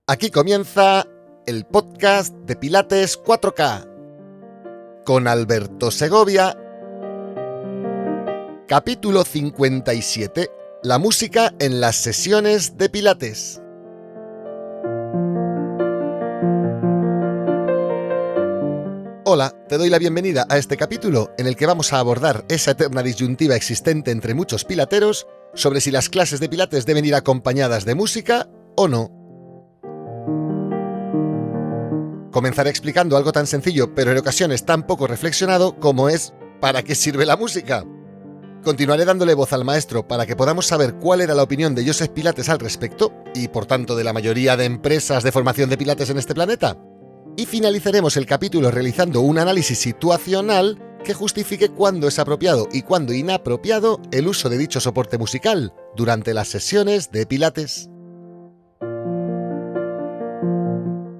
Aquí comienza el podcast de Pilates 4K con Alberto Segovia, capítulo 57, la música en las sesiones de Pilates. Hola, te doy la bienvenida a este capítulo en el que vamos a abordar esa eterna disyuntiva existente entre muchos pilateros sobre si las clases de Pilates deben ir acompañadas de música o no. Comenzaré explicando algo tan sencillo, pero en ocasiones tan poco reflexionado, como es ¿para qué sirve la música? Continuaré dándole voz al maestro para que podamos saber cuál era la opinión de Joseph Pilates al respecto, y por tanto de la mayoría de empresas de formación de Pilates en este planeta. Y finalizaremos el capítulo realizando un análisis situacional que justifique cuándo es apropiado y cuándo inapropiado el uso de dicho soporte musical durante las sesiones de Pilates.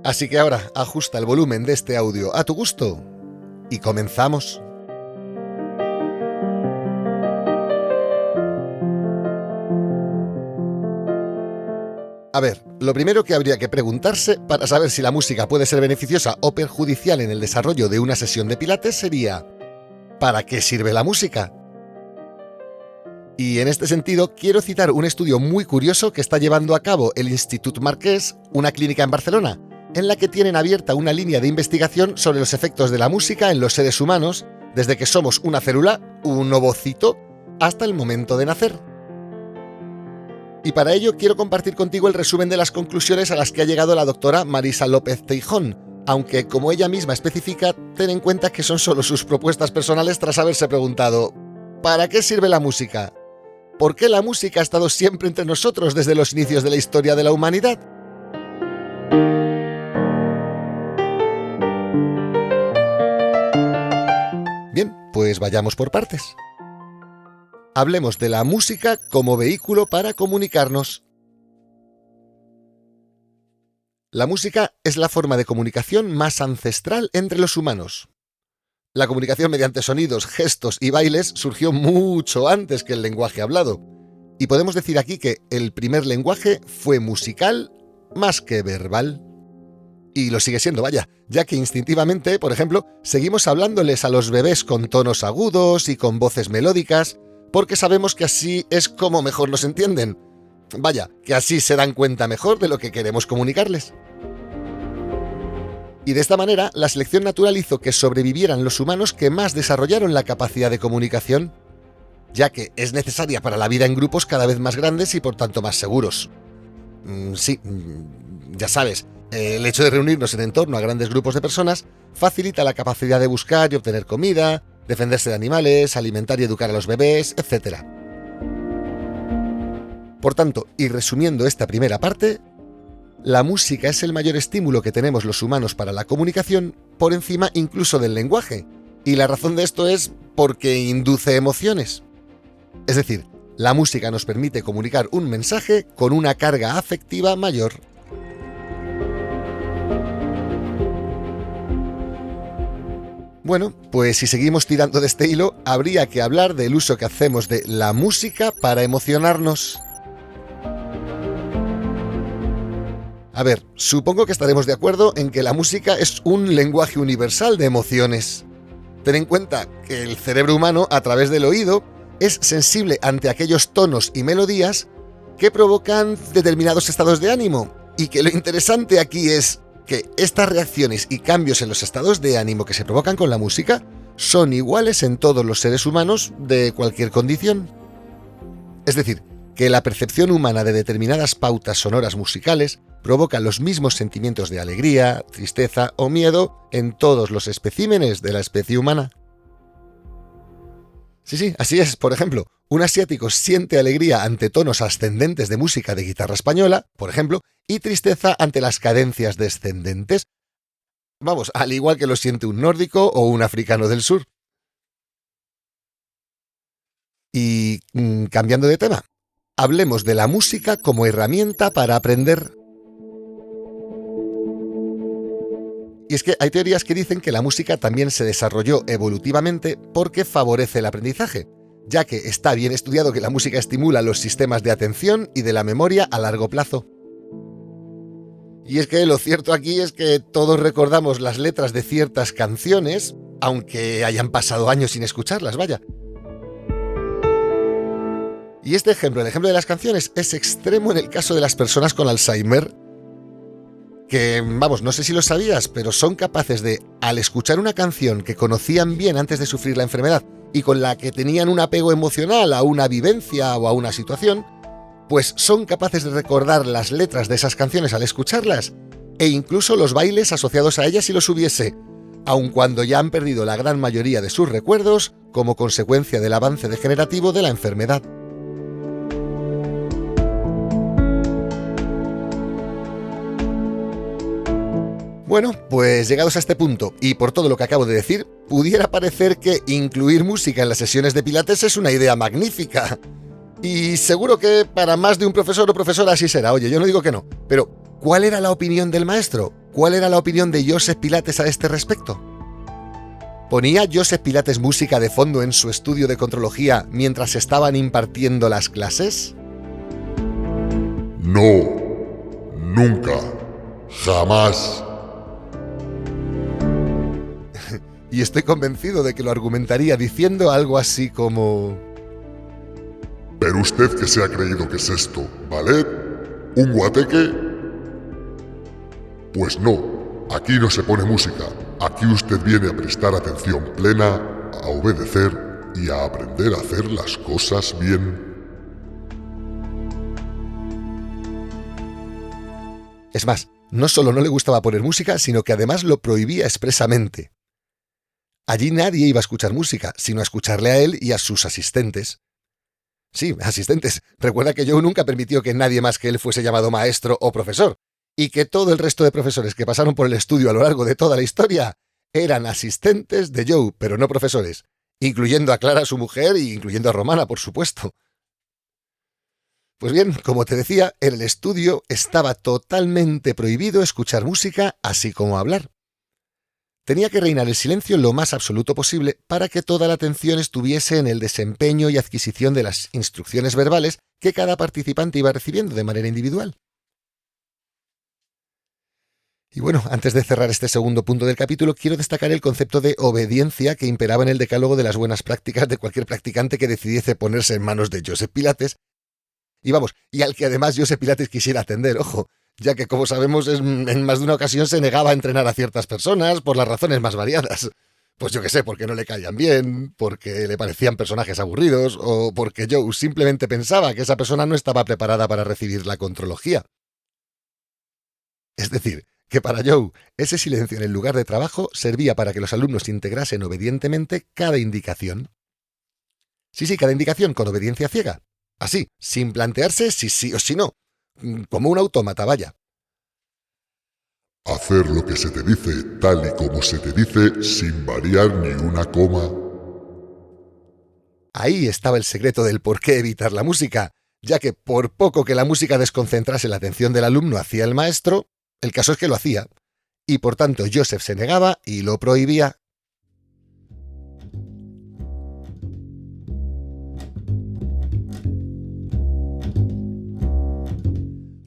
Así que ahora ajusta el volumen de este audio a tu gusto y comenzamos. A ver, lo primero que habría que preguntarse para saber si la música puede ser beneficiosa o perjudicial en el desarrollo de una sesión de Pilates sería ¿para qué sirve la música? Y en este sentido quiero citar un estudio muy curioso que está llevando a cabo el Institut Marquès, una clínica en Barcelona, en la que tienen abierta una línea de investigación sobre los efectos de la música en los seres humanos, desde que somos una célula, un ovocito, hasta el momento de nacer. Y para ello quiero compartir contigo el resumen de las conclusiones a las que ha llegado la doctora Marisa López Teijón, aunque, como ella misma especifica, ten en cuenta que son solo sus propuestas personales tras haberse preguntado ¿para qué sirve la música? ¿Por qué la música ha estado siempre entre nosotros desde los inicios de la historia de la humanidad? Bien, pues vayamos por partes. Hablemos de la música como vehículo para comunicarnos. La música es la forma de comunicación más ancestral entre los humanos. La comunicación mediante sonidos, gestos y bailes surgió mucho antes que el lenguaje hablado. Y podemos decir aquí que el primer lenguaje fue musical más que verbal. Y lo sigue siendo, vaya, ya que instintivamente, por ejemplo, seguimos hablándoles a los bebés con tonos agudos y con voces melódicas, porque sabemos que así es como mejor nos entienden. Vaya, que así se dan cuenta mejor de lo que queremos comunicarles. Y de esta manera, la selección natural hizo que sobrevivieran los humanos que más desarrollaron la capacidad de comunicación, ya que es necesaria para la vida en grupos cada vez más grandes y por tanto más seguros. Sí, ya sabes, el hecho de reunirnos en torno a grandes grupos de personas facilita la capacidad de buscar y obtener comida, defenderse de animales, alimentar y educar a los bebés, etc. Por tanto, y resumiendo esta primera parte, la música es el mayor estímulo que tenemos los humanos para la comunicación, por encima incluso del lenguaje, y la razón de esto es porque induce emociones. Es decir, la música nos permite comunicar un mensaje con una carga afectiva mayor. Bueno, pues si seguimos tirando de este hilo, habría que hablar del uso que hacemos de la música para emocionarnos. A ver, supongo que estaremos de acuerdo en que la música es un lenguaje universal de emociones. Ten en cuenta que el cerebro humano, a través del oído, es sensible ante aquellos tonos y melodías que provocan determinados estados de ánimo, y que lo interesante aquí es que estas reacciones y cambios en los estados de ánimo que se provocan con la música son iguales en todos los seres humanos de cualquier condición. Es decir, que la percepción humana de determinadas pautas sonoras musicales provoca los mismos sentimientos de alegría, tristeza o miedo en todos los especímenes de la especie humana. Sí, así es. Por ejemplo, un asiático siente alegría ante tonos ascendentes de música de guitarra española, por ejemplo, y tristeza ante las cadencias descendentes. Vamos, al igual que lo siente un nórdico o un africano del sur. Y cambiando de tema, hablemos de la música como herramienta para aprender. Y es que hay teorías que dicen que la música también se desarrolló evolutivamente porque favorece el aprendizaje, ya que está bien estudiado que la música estimula los sistemas de atención y de la memoria a largo plazo. Y es que lo cierto aquí es que todos recordamos las letras de ciertas canciones, aunque hayan pasado años sin escucharlas, vaya. Y este ejemplo, el ejemplo de las canciones, es extremo en el caso de las personas con Alzheimer, que, vamos, no sé si lo sabías, pero son capaces de, al escuchar una canción que conocían bien antes de sufrir la enfermedad y con la que tenían un apego emocional a una vivencia o a una situación, pues son capaces de recordar las letras de esas canciones al escucharlas e incluso los bailes asociados a ellas si los hubiese, aun cuando ya han perdido la gran mayoría de sus recuerdos como consecuencia del avance degenerativo de la enfermedad. Bueno, pues llegados a este punto, y por todo lo que acabo de decir, pudiera parecer que incluir música en las sesiones de pilates es una idea magnífica. Y seguro que para más de un profesor o profesora así será, oye, yo no digo que no, pero ¿cuál era la opinión del maestro? ¿Cuál era la opinión de Joseph Pilates a este respecto? ¿Ponía Joseph Pilates música de fondo en su estudio de contrología mientras estaban impartiendo las clases? No, nunca, jamás. Y estoy convencido de que lo argumentaría diciendo algo así como... ¿Pero usted qué se ha creído que es esto? ¿Ballet? ¿Un guateque? Pues no, aquí no se pone música. Aquí usted viene a prestar atención plena, a obedecer y a aprender a hacer las cosas bien. Es más, no solo no le gustaba poner música, sino que además lo prohibía expresamente. Allí nadie iba a escuchar música, sino a escucharle a él y a sus asistentes. Sí, asistentes. Recuerda que Joe nunca permitió que nadie más que él fuese llamado maestro o profesor, y que todo el resto de profesores que pasaron por el estudio a lo largo de toda la historia eran asistentes de Joe, pero no profesores, incluyendo a Clara, su mujer, y incluyendo a Romana, por supuesto. Pues bien, como te decía, en el estudio estaba totalmente prohibido escuchar música, así como hablar. Tenía que reinar el silencio lo más absoluto posible para que toda la atención estuviese en el desempeño y adquisición de las instrucciones verbales que cada participante iba recibiendo de manera individual. Y bueno, antes de cerrar este segundo punto del capítulo, quiero destacar el concepto de obediencia que imperaba en el decálogo de las buenas prácticas de cualquier practicante que decidiese ponerse en manos de Joseph Pilates, y al que además Joseph Pilates quisiera atender, ojo, ya que, como sabemos, en más de una ocasión se negaba a entrenar a ciertas personas por las razones más variadas. Pues yo qué sé, porque no le caían bien, porque le parecían personajes aburridos, o porque Joe simplemente pensaba que esa persona no estaba preparada para recibir la contrología. Es decir, que para Joe, ese silencio en el lugar de trabajo servía para que los alumnos integrasen obedientemente cada indicación. Sí, cada indicación con obediencia ciega. Así, sin plantearse si sí o si no. Como un autómata, vaya. Hacer lo que se te dice tal y como se te dice sin variar ni una coma. Ahí estaba el secreto del por qué evitar la música, ya que por poco que la música desconcentrase la atención del alumno hacia el maestro, el caso es que lo hacía, y por tanto Joseph se negaba y lo prohibía.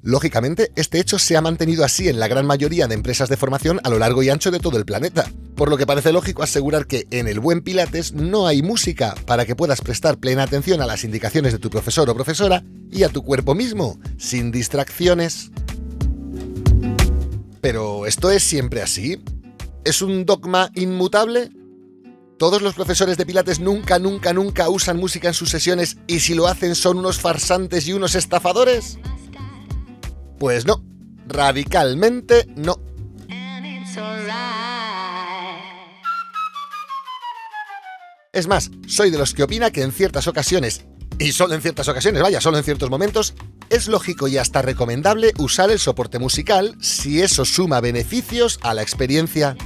Lógicamente, este hecho se ha mantenido así en la gran mayoría de empresas de formación a lo largo y ancho de todo el planeta, por lo que parece lógico asegurar que en el buen Pilates no hay música para que puedas prestar plena atención a las indicaciones de tu profesor o profesora y a tu cuerpo mismo, sin distracciones. ¿Pero esto es siempre así? ¿Es un dogma inmutable? ¿Todos los profesores de Pilates nunca usan música en sus sesiones y si lo hacen son unos farsantes y unos estafadores? Pues no, radicalmente no. Es más, soy de los que opina que en ciertas ocasiones, y solo en ciertas ocasiones, vaya, solo en ciertos momentos, es lógico y hasta recomendable usar el soporte musical si eso suma beneficios a la experiencia.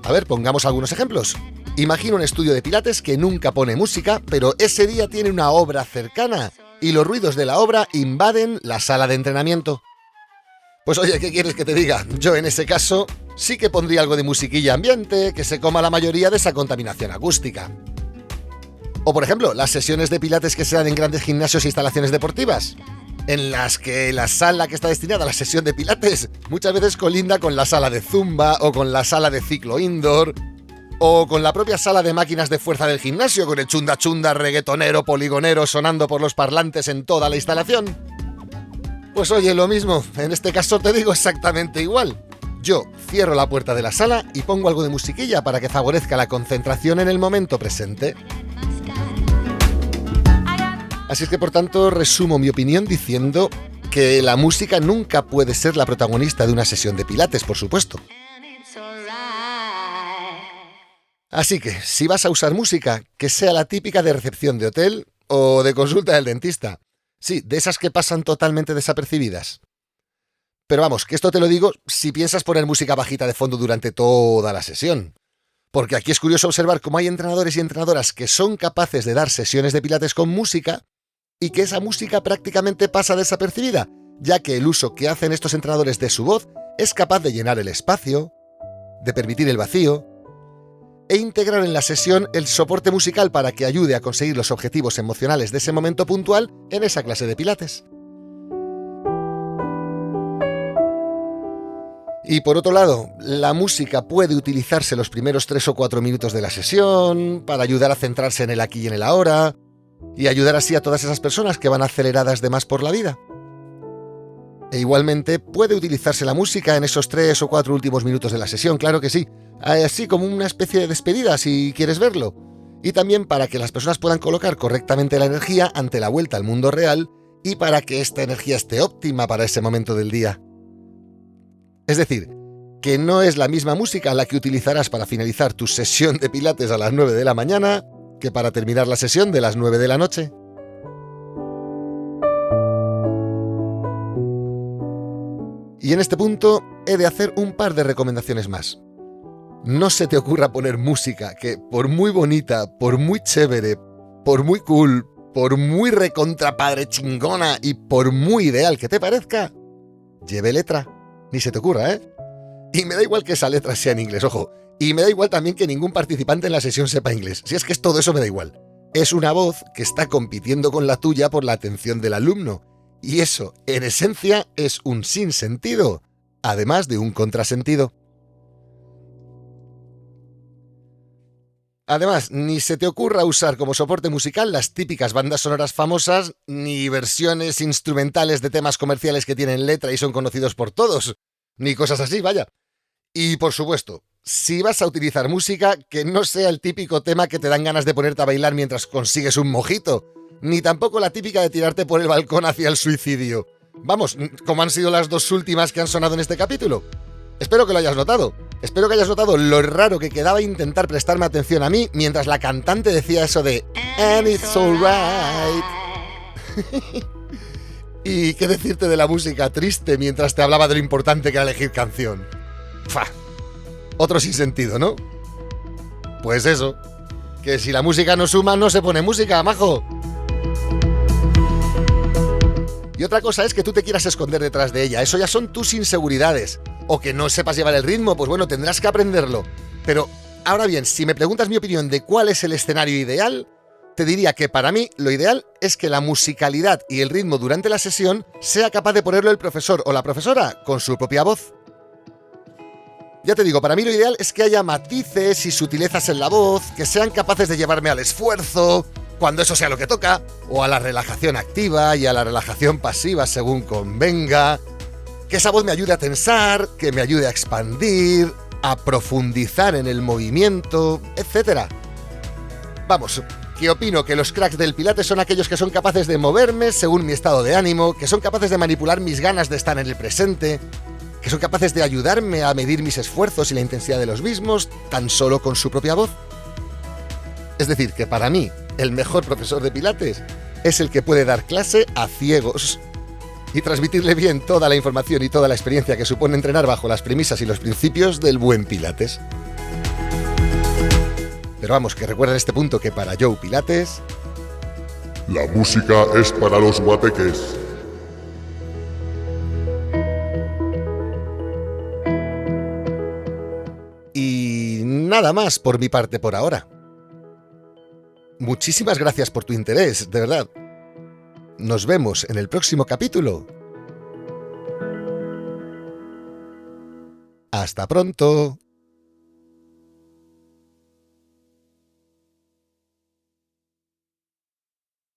A ver, pongamos algunos ejemplos. Imagina un estudio de Pilates que nunca pone música, pero ese día tiene una obra cercana y los ruidos de la obra invaden la sala de entrenamiento. Pues oye, ¿qué quieres que te diga? Yo en ese caso sí que pondría algo de musiquilla ambiente que se coma la mayoría de esa contaminación acústica. O por ejemplo, las sesiones de Pilates que se dan en grandes gimnasios e instalaciones deportivas. en las que la sala que está destinada a la sesión de pilates muchas veces colinda con la sala de zumba o con la sala de ciclo indoor o con la propia sala de máquinas de fuerza del gimnasio con el chunda chunda reggaetonero poligonero sonando por los parlantes en toda la instalación. Pues oye, lo mismo, en este caso te digo exactamente igual. Yo cierro la puerta de la sala y pongo algo de musiquilla para que favorezca la concentración en el momento presente. Así es que, por tanto, resumo mi opinión diciendo que la música nunca puede ser la protagonista de una sesión de pilates, por supuesto. Así que, si vas a usar música, que sea la típica de recepción de hotel o de consulta del dentista. Sí, de esas que pasan totalmente desapercibidas. Pero vamos, que esto te lo digo si piensas poner música bajita de fondo durante toda la sesión. Porque aquí es curioso observar cómo hay entrenadores y entrenadoras que son capaces de dar sesiones de pilates con música y que esa música prácticamente pasa desapercibida, ya que el uso que hacen estos entrenadores de su voz es capaz de llenar el espacio, de permitir el vacío, e integrar en la sesión el soporte musical para que ayude a conseguir los objetivos emocionales de ese momento puntual en esa clase de pilates. Y por otro lado, la música puede utilizarse los primeros 3 o 4 minutos de la sesión para ayudar a centrarse en el aquí y en el ahora y ayudar así a todas esas personas que van aceleradas de más por la vida. E igualmente puede utilizarse la música en esos 3 o 4 últimos minutos de la sesión, claro que sí, así como una especie de despedida si quieres verlo. Y también para que las personas puedan colocar correctamente la energía ante la vuelta al mundo real y para que esta energía esté óptima para ese momento del día. Es decir, que no es la misma música la que utilizarás para finalizar tu sesión de pilates a las 9 de la mañana que para terminar la sesión de las 9 de la noche. Y en este punto he de hacer un par de recomendaciones más. No se te ocurra poner música que, por muy bonita, por muy chévere, por muy cool, por muy recontra padre chingona y por muy ideal que te parezca, lleve letra. Ni se te ocurra, ¿eh? Y me da igual que esa letra sea en inglés, ojo. Y me da igual también que ningún participante en la sesión sepa inglés. Si es que todo eso me da igual. Es una voz que está compitiendo con la tuya por la atención del alumno. Y eso, en esencia, es un sinsentido, además de un contrasentido. Además, ni se te ocurra usar como soporte musical las típicas bandas sonoras famosas, ni versiones instrumentales de temas comerciales que tienen letra y son conocidos por todos, ni cosas así, vaya. Y por supuesto, si vas a utilizar música, que no sea el típico tema que te dan ganas de ponerte a bailar mientras consigues un mojito, ni tampoco la típica de tirarte por el balcón hacia el suicidio. Vamos, como han sido las 2 últimas que han sonado en este capítulo. Espero que lo hayas notado. Espero que hayas notado lo raro que quedaba intentar prestarme atención a mí mientras la cantante decía eso de "And it's alright". Y qué decirte de la música triste mientras te hablaba de lo importante que era elegir canción. ¡Fa! Otro sinsentido, ¿no? Pues eso, que si la música no suma, no se pone música, majo. Y otra cosa es que tú te quieras esconder detrás de ella. Eso ya son tus inseguridades. O que no sepas llevar el ritmo, pues bueno, tendrás que aprenderlo. Pero, ahora bien, si me preguntas mi opinión de cuál es el escenario ideal, te diría que para mí lo ideal es que la musicalidad y el ritmo durante la sesión sea capaz de ponerlo el profesor o la profesora con su propia voz. Ya te digo, para mí lo ideal es que haya matices y sutilezas en la voz, que sean capaces de llevarme al esfuerzo, cuando eso sea lo que toca, o a la relajación activa y a la relajación pasiva según convenga, que esa voz me ayude a tensar, que me ayude a expandir, a profundizar en el movimiento, etc. Vamos, que opino que los cracks del pilates son aquellos que son capaces de moverme según mi estado de ánimo, que son capaces de manipular mis ganas de estar en el presente, que son capaces de ayudarme a medir mis esfuerzos y la intensidad de los mismos tan solo con su propia voz. Es decir, que para mí, el mejor profesor de pilates es el que puede dar clase a ciegos y transmitirle bien toda la información y toda la experiencia que supone entrenar bajo las premisas y los principios del buen pilates. Pero vamos, que recuerda en este punto que para Joe Pilates, la música es para los guateques. y nada más por mi parte por ahora. Muchísimas gracias por tu interés, de verdad. Nos vemos en el próximo capítulo. ¡Hasta pronto!